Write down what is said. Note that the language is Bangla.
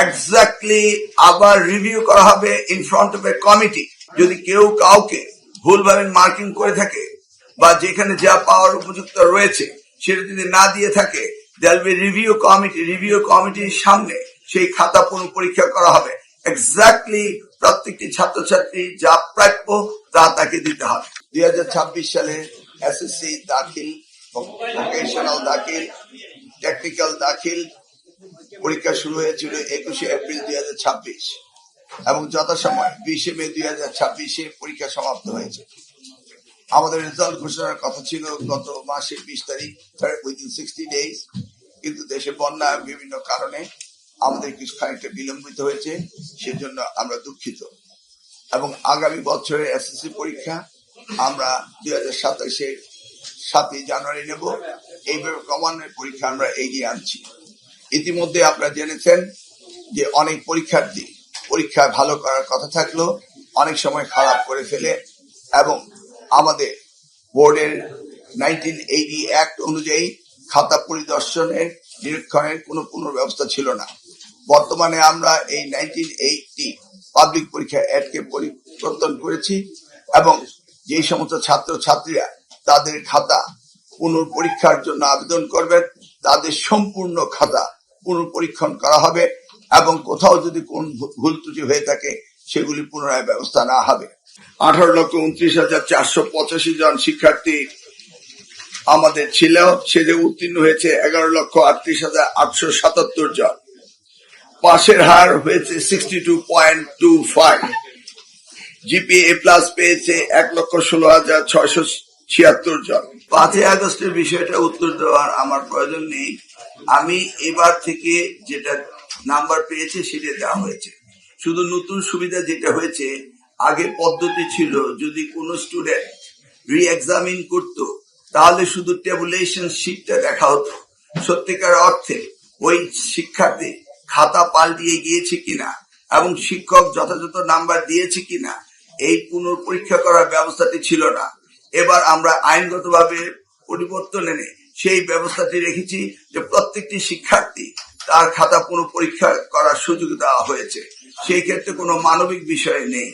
এক্স্যাক্টলি আবার রিভিউ করা হবে in front of A committee. যদি কেউ কাউকে ভুলভাবে মার্কিং করে থাকে বা যেখানে যা পাওয়ার উপযুক্ত রয়েছে সেটা যদি না দিয়ে থাকে, দেয়ার বি রিভিউ কমিটির সামনে সেই খাতা পুনঃ পরীক্ষা করা হবে। এক্স্যাক্টলি প্রত্যেকটি ছাত্রছাত্রী যা প্রাপ্য তা তাকে দিতে হবে। 2026 সালে এসএসসি দাখিল, ভোকেশনাল দাখিল, টেকনিক্যাল দাখিল পরীক্ষা শুরু হয়েছিল 21 এপ্রিল 2026 এবং যথাসময় 20 মে 2026 পরীক্ষা সমাপ্ত হয়েছে। আমাদের রেজাল্ট ঘোষণার কথা ছিল গত মাসের 20 তারিখ, উইদিন 60 ডেজ, কিন্তু দেশে বন্যা বিভিন্ন কারণে আমাদের কিছু খানিকটা বিলম্বিত হয়েছে, সেজন্য আমরা দুঃখিত। এবং আগামী বছরের এসএসসি পরীক্ষা আমরা 2027 7 জানুয়ারি নেব। এইভাবে ক্রমান্বয়ে পরীক্ষা আমরা এগিয়ে আনছি। ইতিমধ্যে আপনারা জেনেছেন যে অনেক পরীক্ষার্থী পরীক্ষায় ভালো করার কথা থাকলেও অনেক সময় খারাপ করে ফেলে এবং আমাদের বোর্ডের 1980 অ্যাক্ট অনুযায়ী খাতা পরিদর্শনের নিরীক্ষণের কোনো ব্যবস্থা ছিল না। বর্তমানে আমরা এই 1980 পাবলিক পরীক্ষা অ্যাক্টকে পরিবর্তন করেছি এবং যে সমস্ত ছাত্রছাত্রীরা তাদের খাতা পুনঃপরীক্ষার জন্য আবেদন করবেন তাদের সম্পূর্ণ খাতা পুনঃপরীক্ষণ করা হবে এবং কোথাও যদি কোন ভুল ত্রুটি হয়ে থাকে সেগুলি পুনরায় ব্যবস্থা নেওয়া হবে। 18,29,485 জন শিক্ষার্থী আমাদের ছিল, সেজে উত্তীর্ণ হয়েছে 11,38,877 জন। পাশের হার হয়েছে 62.25। জিপিএ প্লাস পেয়েছে 1,16,676 জন। 5 আগস্টের বিষয়টা উত্তর দেওয়ার আমার প্রয়োজন নেই। আমি এবার থেকে যেটা নাম্বার পেয়েছে সেটা দেওয়া হয়েছে। শুধু নতুন সুবিধা যেটা হয়েছে, আগে পদ্ধতি ছিল যদি কোনো স্টুডেন্ট রি এক্সামিন করতো তাহলে শুধু টেবুলেশন শিটটা দেখা হতো, সত্যিকার অর্থে ওই শিক্ষার্থী খাতা পাল্টিয়ে গিয়েছে কিনা এবং শিক্ষক যথাযথ নাম্বার দিয়েছে কিনা এই পুনঃপরীক্ষা করার ব্যবস্থাটি ছিল না। এবার আমরা আইনগতভাবে পরিবর্তন এনে সেই ব্যবস্থাটি রেখেছি যে প্রত্যেকটি শিক্ষার্থী তার খাতা পুনঃপরীক্ষা করার সুযোগ দেওয়া হয়েছে। সেই ক্ষেত্রে কোনো মানবিক বিষয় নেই।